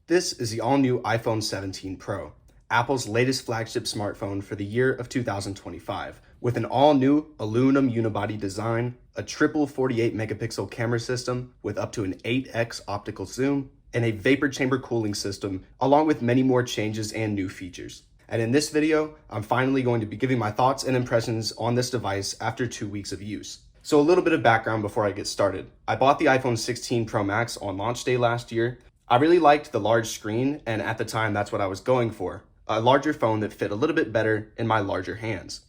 This is the all-new iPhone 17 Pro, Apple's latest flagship smartphone for the year of 2025, with an all-new aluminum unibody design, a triple 48 megapixel camera system with up to an 8x optical zoom, and a vapor chamber cooling system, along with many more changes and new features. And in this video, I'm finally going to be giving my thoughts and impressions on this device after 2 weeks of use. So a little bit of background before I get started. I bought the iPhone 16 Pro Max on launch day last year. I really liked the large screen, and at the time that's what I was going for. A larger phone that fit a little bit better in my larger hands.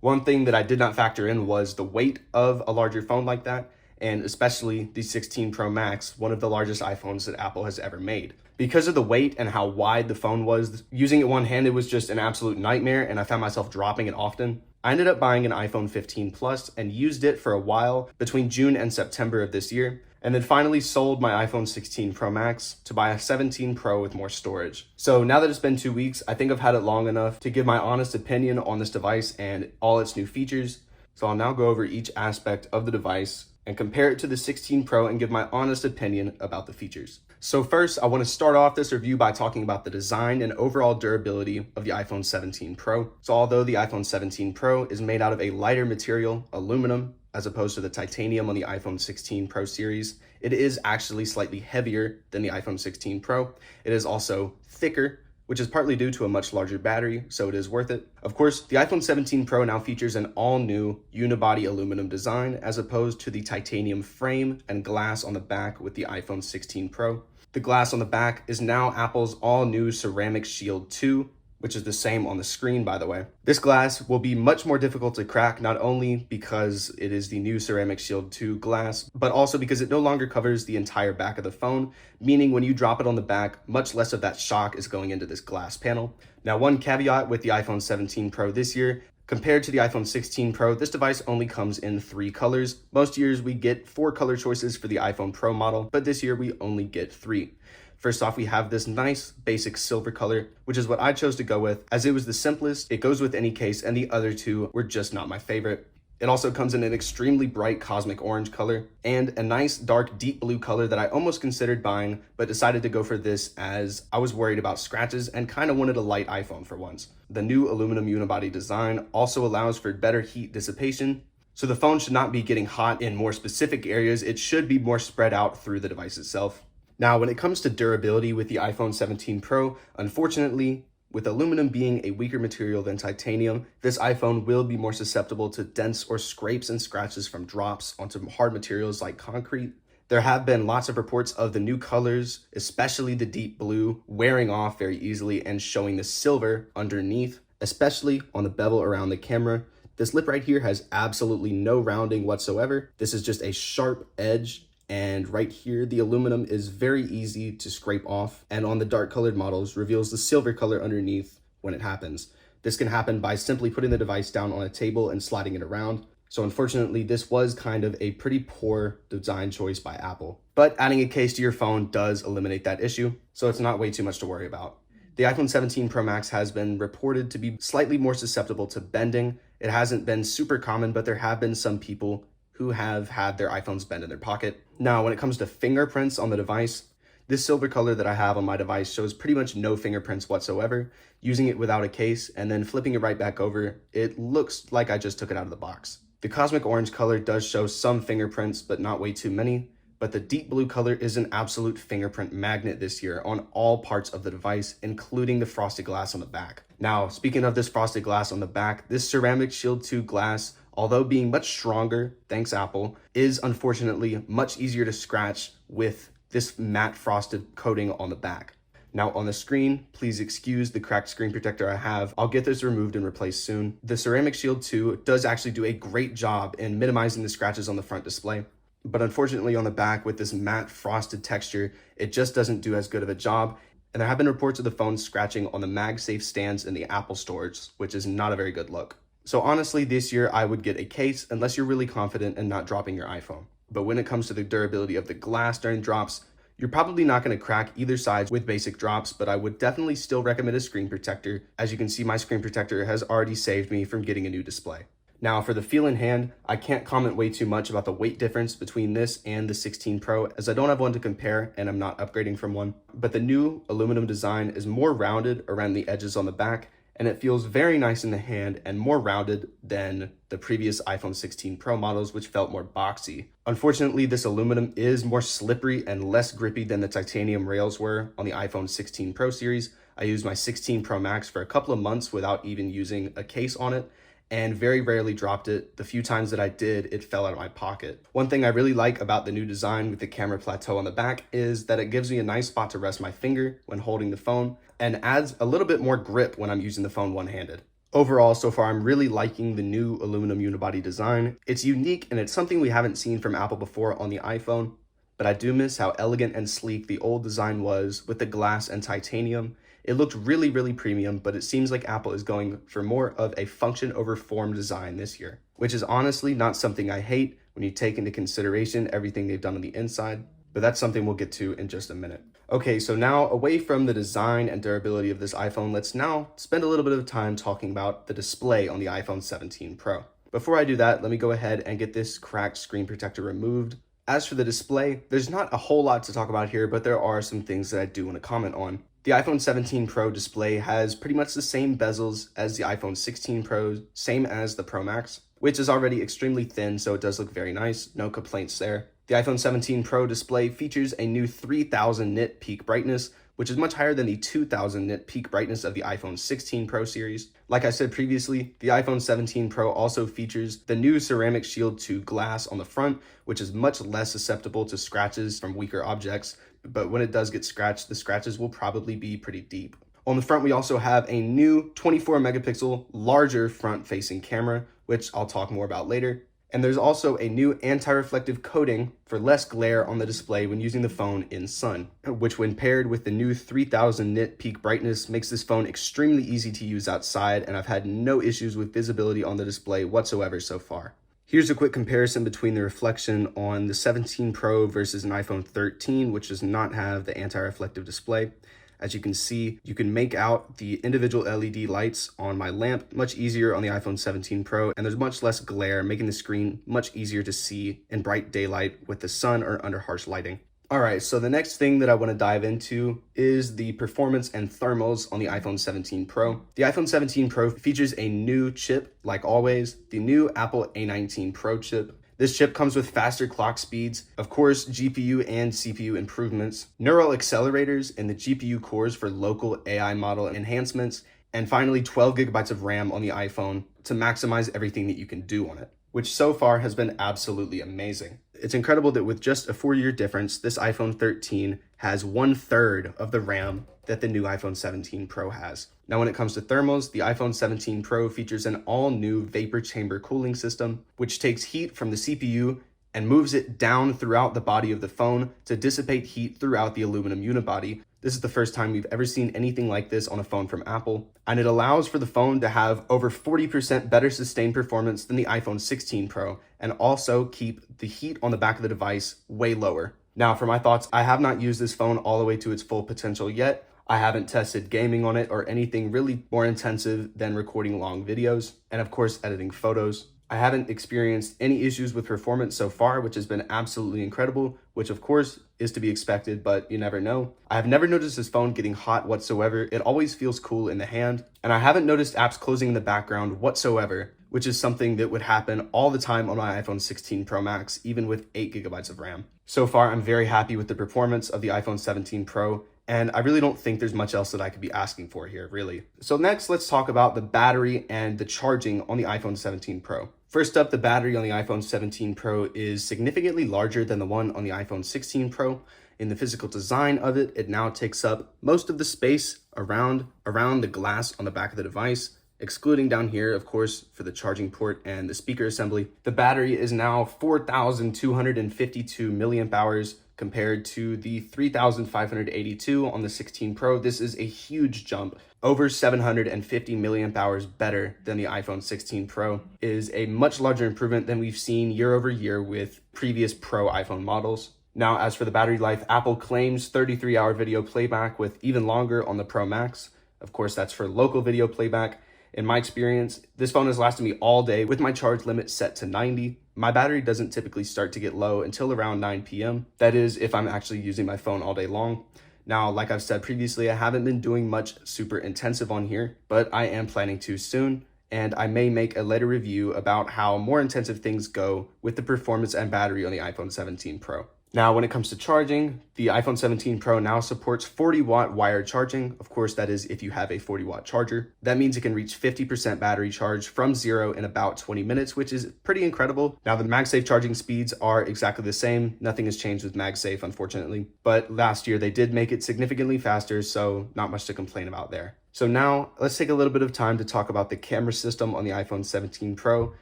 One thing that I did not factor in was the weight of a larger phone like that, and especially the 16 Pro Max, one of the largest iPhones that Apple has ever made. Because of the weight and how wide the phone was, using it one-handed was just an absolute nightmare, and I found myself dropping it often. I ended up buying an iPhone 15 Plus and used it for a while between June and September of this year, and then finally sold my iPhone 16 Pro Max to buy a 17 Pro with more storage. So now that it's been 2 weeks, I think I've had it long enough to give my honest opinion on this device and all its new features. So I'll now go over each aspect of the device and compare it to the 16 Pro and give my honest opinion about the features. So first, I want to start off this review by talking about the design and overall durability of the iPhone 17 Pro. So although the iPhone 17 Pro is made out of a lighter material, aluminum, as opposed to the titanium on the iPhone 16 Pro series, it is actually slightly heavier than the iPhone 16 Pro. It is also thicker, which is partly due to a much larger battery, so it is worth it. Of course, the iPhone 17 Pro now features an all-new unibody aluminum design as opposed to the titanium frame and glass on the back with the iPhone 16 Pro. The glass on the back is now Apple's all-new Ceramic Shield 2, which is the same on the screen, by the way. This glass will be much more difficult to crack, not only because it is the new Ceramic Shield 2 glass, but also because it no longer covers the entire back of the phone, meaning when you drop it on the back, much less of that shock is going into this glass panel. Now, one caveat with the iPhone 17 Pro this year, compared to the iPhone 16 Pro, this device only comes in 3 colors. Most years we get 4 color choices for the iPhone Pro model, but this year we only get 3. First off, we have this nice basic silver color, which is what I chose to go with as it was the simplest, it goes with any case, and the other two were just not my favorite. It also comes in an extremely bright cosmic orange color and a nice dark deep blue color that I almost considered buying, but decided to go for this as I was worried about scratches and kind of wanted a light iPhone for once. The new aluminum unibody design also allows for better heat dissipation, so the phone should not be getting hot in more specific areas. It should be more spread out through the device itself. Now, when it comes to durability with the iPhone 17 Pro, unfortunately, with aluminum being a weaker material than titanium, this iPhone will be more susceptible to dents or scrapes and scratches from drops onto hard materials like concrete. There have been lots of reports of the new colors, especially the deep blue, wearing off very easily and showing the silver underneath, especially on the bevel around the camera. This lip right here has absolutely no rounding whatsoever. This is just a sharp edge. And right here, the aluminum is very easy to scrape off, and on the dark colored models reveals the silver color underneath when it happens. This can happen by simply putting the device down on a table and sliding it around. So unfortunately, this was kind of a pretty poor design choice by Apple. But adding a case to your phone does eliminate that issue, so it's not way too much to worry about. The iPhone 17 Pro Max has been reported to be slightly more susceptible to bending. It hasn't been super common, but there have been some people who have had their iPhones bend in their pocket. Now, when it comes to fingerprints on the device, this silver color that I have on my device shows pretty much no fingerprints whatsoever. Using it without a case and then flipping it right back over, it looks like I just took it out of the box. The cosmic orange color does show some fingerprints, but not way too many. But the deep blue color is an absolute fingerprint magnet this year on all parts of the device, including the frosted glass on the back. Now, speaking of this frosted glass on the back, this Ceramic Shield 2 glass, although being much stronger, thanks Apple, is unfortunately much easier to scratch with this matte frosted coating on the back. Now on the screen, please excuse the cracked screen protector I have. I'll get this removed and replaced soon. The Ceramic Shield 2 does actually do a great job in minimizing the scratches on the front display. But unfortunately on the back with this matte frosted texture, it just doesn't do as good of a job. And there have been reports of the phone scratching on the MagSafe stands in the Apple stores, which is not a very good look. So honestly, this year I would get a case unless you're really confident in not dropping your iPhone. But when it comes to the durability of the glass during drops, you're probably not going to crack either side with basic drops, but I would definitely still recommend a screen protector. As you can see, my screen protector has already saved me from getting a new display. Now for the feel in hand, I can't comment way too much about the weight difference between this and the 16 Pro as I don't have one to compare and I'm not upgrading from one. But the new aluminum design is more rounded around the edges on the back, and it feels very nice in the hand and more rounded than the previous iPhone 16 Pro models, which felt more boxy. Unfortunately, this aluminum is more slippery and less grippy than the titanium rails were on the iPhone 16 Pro series. I used my 16 Pro Max for a couple of months without even using a case on it, and very rarely dropped it. The few times that I did, it fell out of my pocket. One thing I really like about the new design with the camera plateau on the back is that it gives me a nice spot to rest my finger when holding the phone and adds a little bit more grip when I'm using the phone one-handed. Overall, so far, I'm really liking the new aluminum unibody design. It's unique and it's something we haven't seen from Apple before on the iPhone, but I do miss how elegant and sleek the old design was with the glass and titanium. It looked really, really premium, but it seems like Apple is going for more of a function over form design this year, which is honestly not something I hate when you take into consideration everything they've done on the inside, but that's something we'll get to in just a minute. Okay, so now away from the design and durability of this iPhone, let's now spend a little bit of time talking about the display on the iPhone 17 Pro. Before I do that, let me go ahead and get this cracked screen protector removed. As for the display, there's not a whole lot to talk about here, but there are some things that I do want to comment on. The iPhone 17 Pro display has pretty much the same bezels as the iPhone 16 Pro, same as the Pro Max, which is already extremely thin, so it does look very nice, no complaints there. The iPhone 17 Pro display features a new 3000 nit peak brightness, which is much higher than the 2000 nit peak brightness of the iPhone 16 Pro series. Like I said previously, the iPhone 17 Pro also features the new ceramic shield to glass on the front, which is much less susceptible to scratches from weaker objects, but when it does get scratched, the scratches will probably be pretty deep. On the front, we also have a new 24 megapixel larger front-facing camera, which I'll talk more about later. And there's also a new anti-reflective coating for less glare on the display when using the phone in sun, which when paired with the new 3000 nit peak brightness makes this phone extremely easy to use outside, and I've had no issues with visibility on the display whatsoever so far. Here's a quick comparison between the reflection on the 17 Pro versus an iPhone 13, which does not have the anti-reflective display. As you can see, you can make out the individual LED lights on my lamp much easier on the iPhone 17 Pro, and there's much less glare, making the screen much easier to see in bright daylight with the sun or under harsh lighting. All right, so the next thing that I want to dive into is the performance and thermals on the iPhone 17 Pro. The iPhone 17 Pro features a new chip, like always, the new Apple A19 Pro chip. This chip comes with faster clock speeds, of course, GPU and CPU improvements, neural accelerators in the GPU cores for local AI model enhancements, and finally 12 gigabytes of RAM on the iPhone to maximize everything that you can do on it, which so far has been absolutely amazing. It's incredible that with just a 4-year difference, this iPhone 13 has 1/3 of the RAM that the new iPhone 17 Pro has. Now, when it comes to thermals, the iPhone 17 Pro features an all-new vapor chamber cooling system, which takes heat from the CPU and moves it down throughout the body of the phone to dissipate heat throughout the aluminum unibody. This is the first time we've ever seen anything like this on a phone from Apple, and it allows for the phone to have over 40% better sustained performance than the iPhone 16 Pro, and also keep the heat on the back of the device way lower. Now, for my thoughts, I have not used this phone all the way to its full potential yet. I haven't tested gaming on it or anything really more intensive than recording long videos, and of course, editing photos. I haven't experienced any issues with performance so far, which has been absolutely incredible, which of course is to be expected, but you never know. I have never noticed this phone getting hot whatsoever. It always feels cool in the hand, and I haven't noticed apps closing in the background whatsoever, which is something that would happen all the time on my iPhone 16 Pro Max, even with 8 gigabytes of RAM. So far, I'm very happy with the performance of the iPhone 17 Pro, and I really don't think there's much else that I could be asking for here, really. So next, let's talk about the battery and the charging on the iPhone 17 Pro. First up, the battery on the iPhone 17 Pro is significantly larger than the one on the iPhone 16 Pro. In the physical design of it, it now takes up most of the space around the glass on the back of the device, excluding down here, of course, for the charging port and the speaker assembly. The battery is now 4,252 milliamp hours compared to the 3,582 on the 16 Pro. This is a huge jump. Over 750 milliamp hours better than the iPhone 16 Pro is a much larger improvement than we've seen year over year with previous Pro iPhone models. Now, as for the battery life, Apple claims 33-hour video playback with even longer on the Pro Max. Of course, that's for local video playback. In my experience, this phone has lasted me all day with my charge limit set to 90. My battery doesn't typically start to get low until around 9 p.m. That is, if I'm actually using my phone all day long. Now, like I've said previously, I haven't been doing much super intensive on here, but I am planning to soon, and I may make a later review about how more intensive things go with the performance and battery on the iPhone 17 Pro. Now, when it comes to charging, the iPhone 17 Pro now supports 40-watt wired charging. Of course, that is if you have a 40-watt charger. That means it can reach 50% battery charge from zero in about 20 minutes, which is pretty incredible. Now, the MagSafe charging speeds are exactly the same. Nothing has changed with MagSafe, unfortunately. But last year, they did make it significantly faster, so not much to complain about there. So now, let's take a little bit of time to talk about the camera system on the iPhone 17 Pro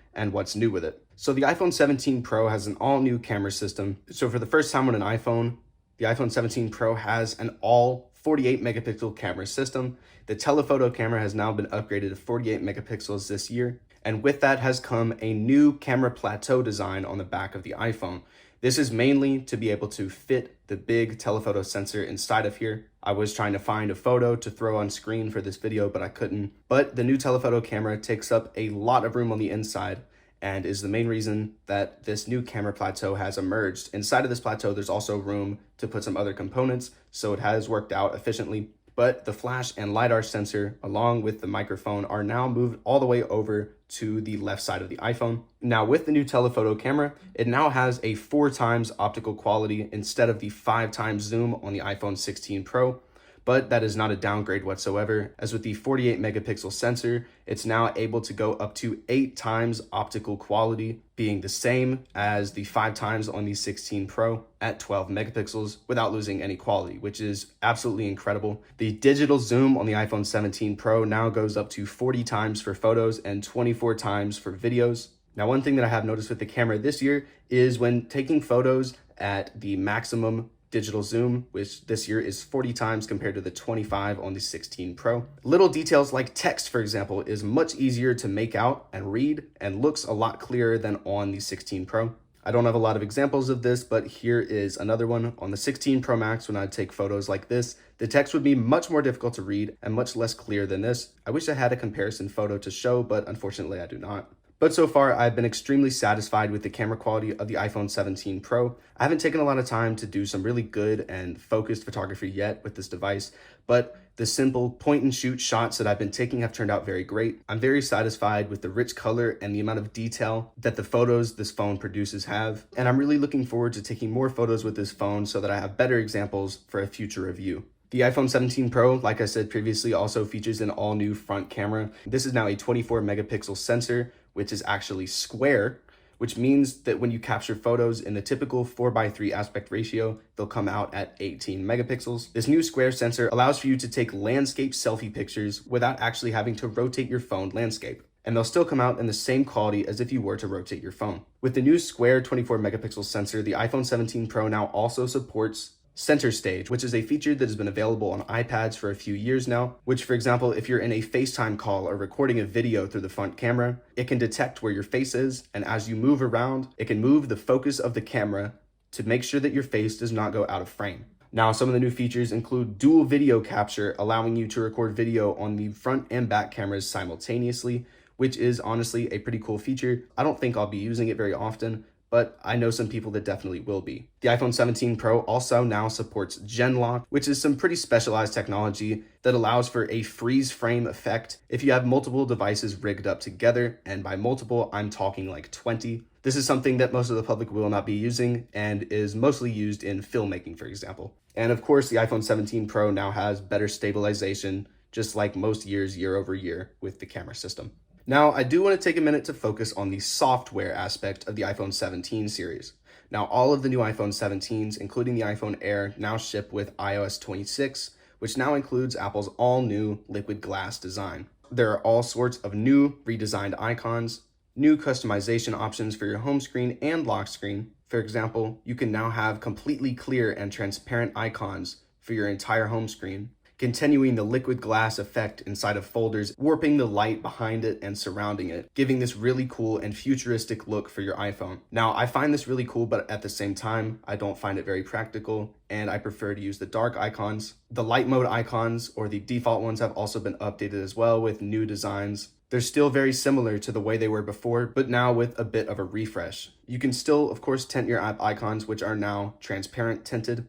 and what's new with it. So the iPhone 17 Pro has an all-new camera system. So for the first time on an iPhone, the iPhone 17 Pro has an all 48 megapixel camera system. The telephoto camera has now been upgraded to 48 megapixels this year. And with that has come a new camera plateau design on the back of the iPhone. This is mainly to be able to fit the big telephoto sensor inside of here. I was trying to find a photo to throw on screen for this video, but I couldn't. But the new telephoto camera takes up a lot of room on the inside and is the main reason that this new camera plateau has emerged. Inside of this plateau, there's also room to put some other components, so it has worked out efficiently. But the flash and LiDAR sensor, along with the microphone, are now moved all the way over to the left side of the iPhone. Now, with the new telephoto camera, it now has a 4x optical quality instead of the 5x zoom on the iPhone 16 Pro. But that is not a downgrade whatsoever, as with the 48 megapixel sensor, it's now able to go up to 8x optical quality, being the same as the 5x on the 16 Pro at 12 megapixels without losing any quality, which is absolutely incredible. The digital zoom on the iPhone 17 Pro now goes up to 40x for photos and 24x for videos. Now, one thing that I have noticed with the camera this year is when taking photos at the maximum digital zoom, which this year is 40x compared to the 25 on the 16 Pro. Little details like text, for example, is much easier to make out and read and looks a lot clearer than on the 16 Pro. I don't have a lot of examples of this, but here is another one. On the 16 Pro Max, when I take photos like this, the text would be much more difficult to read and much less clear than this. I wish I had a comparison photo to show, but unfortunately I do not. But so far, I've been extremely satisfied with the camera quality of the iPhone 17 Pro. I haven't taken a lot of time to do some really good and focused photography yet with this device, but the simple point and shoot shots that I've been taking have turned out very great. I'm very satisfied with the rich color and the amount of detail that the photos this phone produces have. And I'm really looking forward to taking more photos with this phone so that I have better examples for a future review. The iPhone 17 Pro, like I said previously, also features an all-new front camera. This is now a 24 megapixel sensor, which is actually square, which means that when you capture photos in the typical 4:3 aspect ratio, they'll come out at 18 megapixels. This new square sensor allows for you to take landscape selfie pictures without actually having to rotate your phone landscape, and they'll still come out in the same quality as if you were to rotate your phone. With the new square 24 megapixel sensor, the iPhone 17 Pro now also supports Center Stage, which is a feature that has been available on iPads for a few years now, which, for example, if you're in a FaceTime call or recording a video through the front camera, it can detect where your face is, and as you move around, it can move the focus of the camera to make sure that your face does not go out of frame. Now, some of the new features include dual video capture, allowing you to record video on the front and back cameras simultaneously, which is honestly a pretty cool feature. I don't think I'll be using it very often, but I know some people that definitely will be. The iPhone 17 Pro also now supports Gen Lock, which is some pretty specialized technology that allows for a freeze frame effect if you have multiple devices rigged up together, and by multiple, I'm talking like 20. This is something that most of the public will not be using and is mostly used in filmmaking, for example. And of course, the iPhone 17 Pro now has better stabilization, just like most years, year over year, with the camera system. Now, I do want to take a minute to focus on the software aspect of the iPhone 17 series. Now, all of the new iPhone 17s, including the iPhone Air, now ship with iOS 26, which now includes Apple's all-new liquid glass design. There are all sorts of new redesigned icons, new customization options for your home screen and lock screen. For example, you can now have completely clear and transparent icons for your entire home screen, continuing the liquid glass effect inside of folders, warping the light behind it and surrounding it, giving this really cool and futuristic look for your iPhone. Now, I find this really cool, but at the same time, I don't find it very practical, and I prefer to use the dark icons. The light mode icons, or the default ones, have also been updated as well with new designs. They're still very similar to the way they were before, but now with a bit of a refresh. You can still, of course, tint your app icons, which are now transparent tinted.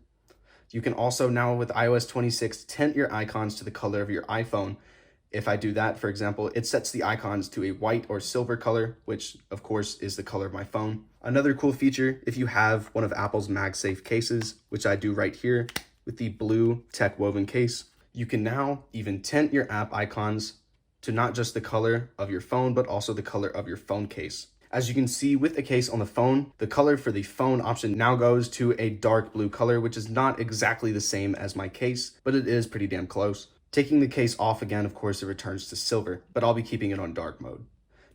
You can also now with iOS 26 tint your icons to the color of your iPhone. If I do that, for example, it sets the icons to a white or silver color, which of course is the color of my phone. Another cool feature, if you have one of Apple's MagSafe cases, which I do right here with the blue tech woven case, you can now even tint your app icons to not just the color of your phone, but also the color of your phone case. As you can see with the case on the phone, the color for the phone option now goes to a dark blue color, which is not exactly the same as my case, but it is pretty damn close. Taking the case off again, of course, it returns to silver, but I'll be keeping it on dark mode.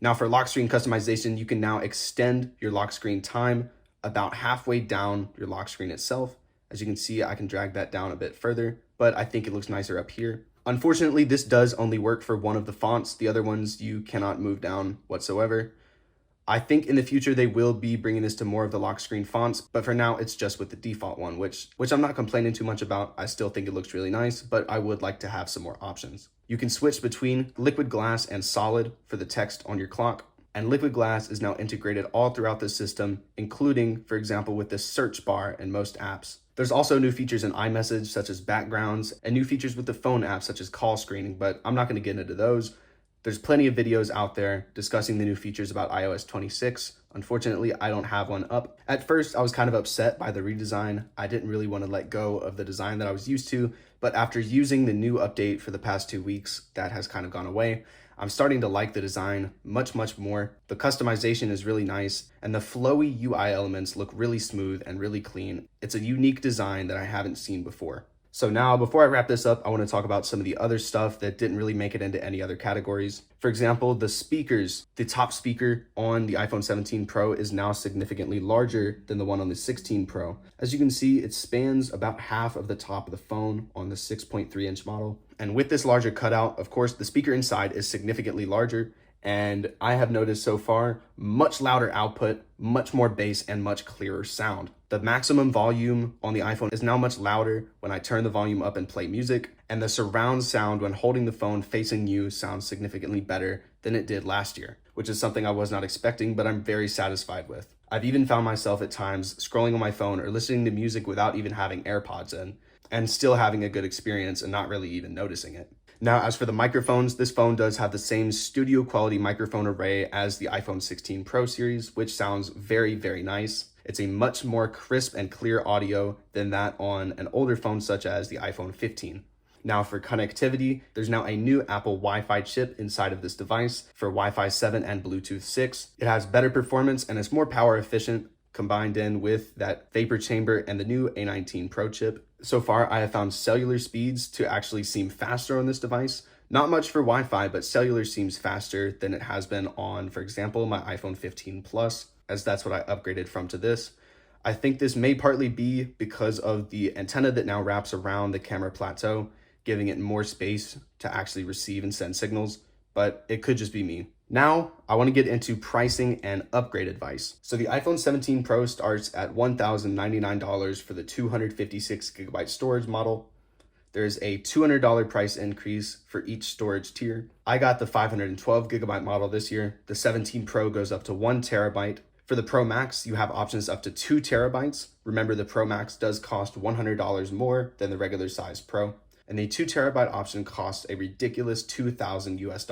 Now for lock screen customization, you can now extend your lock screen time about halfway down your lock screen itself. As you can see, I can drag that down a bit further, but I think it looks nicer up here. Unfortunately, this does only work for one of the fonts. The other ones you cannot move down whatsoever. I think in the future they will be bringing this to more of the lock screen fonts, but for now it's just with the default one, which I'm not complaining too much about. I still think it looks really nice, but I would like to have some more options. You can switch between liquid glass and solid for the text on your clock, and liquid glass is now integrated all throughout the system, including, for example, with the search bar in most apps. There's also new features in iMessage, such as backgrounds, and new features with the phone app, such as call screening, but I'm not going to get into those. There's plenty of videos out there discussing the new features about iOS 26. Unfortunately, I don't have one up. At first, I was kind of upset by the redesign. I didn't really want to let go of the design that I was used to, but after using the new update for the past 2 weeks, that has kind of gone away. I'm starting to like the design much more. The customization is really nice, and the flowy UI elements look really smooth and really clean. It's a unique design that I haven't seen before. So now, before I wrap this up, I want to talk about some of the other stuff that didn't really make it into any other categories. For example, the speakers. The top speaker on the iPhone 17 Pro is now significantly larger than the one on the 16 Pro. As you can see, it spans about half of the top of the phone on the 6.3-inch model. And with this larger cutout, of course, the speaker inside is significantly larger. And I have noticed so far much louder output, much more bass, and much clearer sound. The maximum volume on the iPhone is now much louder when I turn the volume up and play music, and the surround sound when holding the phone facing you sounds significantly better than it did last year, which is something I was not expecting, but I'm very satisfied with. I've even found myself at times scrolling on my phone or listening to music without even having AirPods in, and still having a good experience and not really even noticing it. Now, as for the microphones, this phone does have the same studio quality microphone array as the iPhone 16 Pro series, which sounds very nice. It's a much more crisp and clear audio than that on an older phone such as the iPhone 15. Now for connectivity, there's now a new Apple Wi-Fi chip inside of this device for Wi-Fi 7 and Bluetooth 6. It has better performance and it's more power efficient, combined in with that vapor chamber and the new A19 Pro chip. So far, I have found cellular speeds to actually seem faster on this device. Not much for Wi-Fi, but cellular seems faster than it has been on, for example, my iPhone 15 Plus, as that's what I upgraded from to this. I think this may partly be because of the antenna that now wraps around the camera plateau, giving it more space to actually receive and send signals, but it could just be me. Now, I want to get into pricing and upgrade advice. So the iPhone 17 Pro starts at $1,099 for the 256GB storage model. There's a $200 price increase for each storage tier. I got the 512GB model this year. The 17 Pro goes up to 1TB. For the Pro Max, you have options up to 2TB. Remember, the Pro Max does cost $100 more than the regular size Pro. And the 2TB option costs a ridiculous $2,000 US.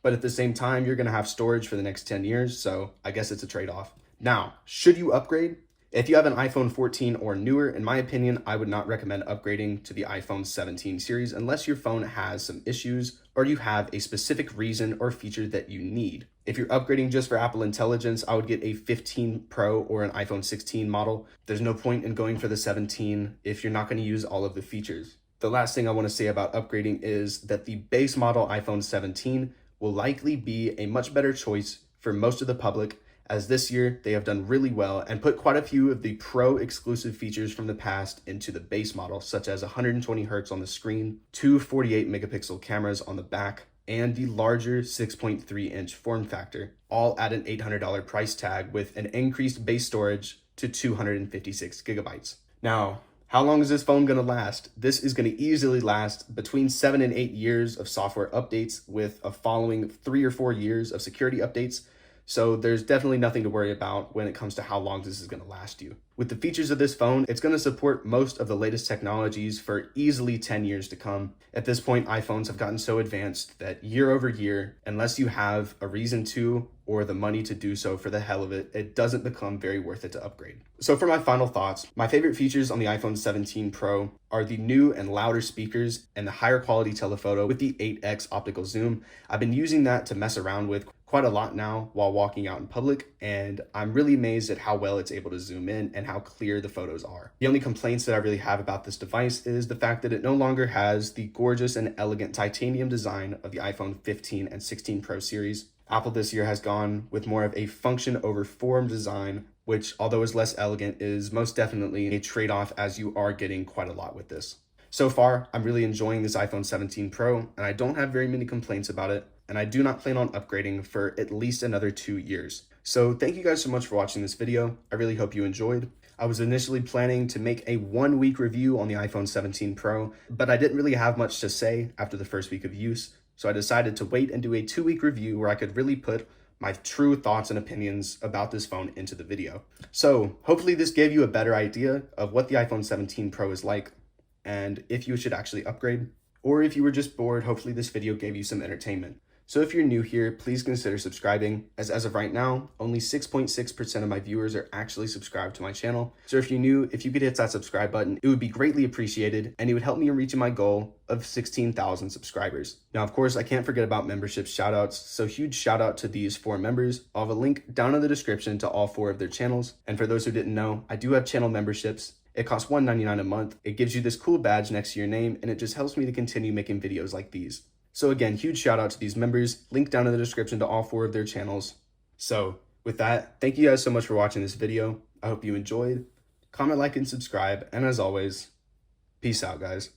But at the same time, you're gonna have storage for the next 10 years, so I guess it's a trade-off. Now, should you upgrade? If you have an iPhone 14 or newer, in my opinion, I would not recommend upgrading to the iPhone 17 series unless your phone has some issues or you have a specific reason or feature that you need. If you're upgrading just for Apple Intelligence, I would get a 15 Pro or an iPhone 16 model. There's no point in going for the 17 if you're not gonna use all of the features. The last thing I want to say about upgrading is that the base model iPhone 17 will likely be a much better choice for most of the public, as this year they have done really well and put quite a few of the Pro exclusive features from the past into the base model, such as 120Hz on the screen, two 48-megapixel cameras on the back, and the larger 6.3-inch form factor, all at an $800 price tag with an increased base storage to 256GB. Now, How long is this phone going to last? This is going to easily last between 7 and 8 years of software updates with a following 3 or 4 years of security updates. So there's definitely nothing to worry about when it comes to how long this is going to last you. With the features of this phone, it's going to support most of the latest technologies for easily 10 years to come. At this point, iPhones have gotten so advanced that year over year, unless you have a reason to or the money to do so for the hell of it, it doesn't become very worth it to upgrade. So for my final thoughts, my favorite features on the iPhone 17 Pro are the new and louder speakers and the higher quality telephoto with the 8x optical zoom. I've been using that to mess around with quite a lot now while walking out in public, and I'm really amazed at how well it's able to zoom in and how clear the photos are. The only complaints that I really have about this device is the fact that it no longer has the gorgeous and elegant titanium design of the iPhone 15 and 16 Pro series. Apple this year has gone with more of a function over form design, which, although is less elegant, is most definitely a trade-off, as you are getting quite a lot with this. So far, I'm really enjoying this iPhone 17 Pro, and I don't have very many complaints about it, and I do not plan on upgrading for at least another 2 years. So thank you guys so much for watching this video. I really hope you enjoyed. I was initially planning to make a 1-week review on the iPhone 17 Pro, but I didn't really have much to say after the first week of use. So I decided to wait and do a 2-week review where I could really put my true thoughts and opinions about this phone into the video. So hopefully this gave you a better idea of what the iPhone 17 Pro is like and if you should actually upgrade. Or if you were just bored, hopefully this video gave you some entertainment. So if you're new here, please consider subscribing, as of right now, only 6.6% of my viewers are actually subscribed to my channel. So if you're new, if you could hit that subscribe button, it would be greatly appreciated, and it would help me in reaching my goal of 16,000 subscribers. Now, of course, I can't forget about membership shoutouts, so huge shout out to these 4 members. I'll have a link down in the description to all 4 of their channels. And for those who didn't know, I do have channel memberships. It costs $1.99 a month. It gives you this cool badge next to your name, and it just helps me to continue making videos like these. So again, huge shout out to these members, link down in the description to all 4 of their channels. So with that, thank you guys so much for watching this video. I hope you enjoyed. Comment, like, and subscribe. And as always, peace out, guys.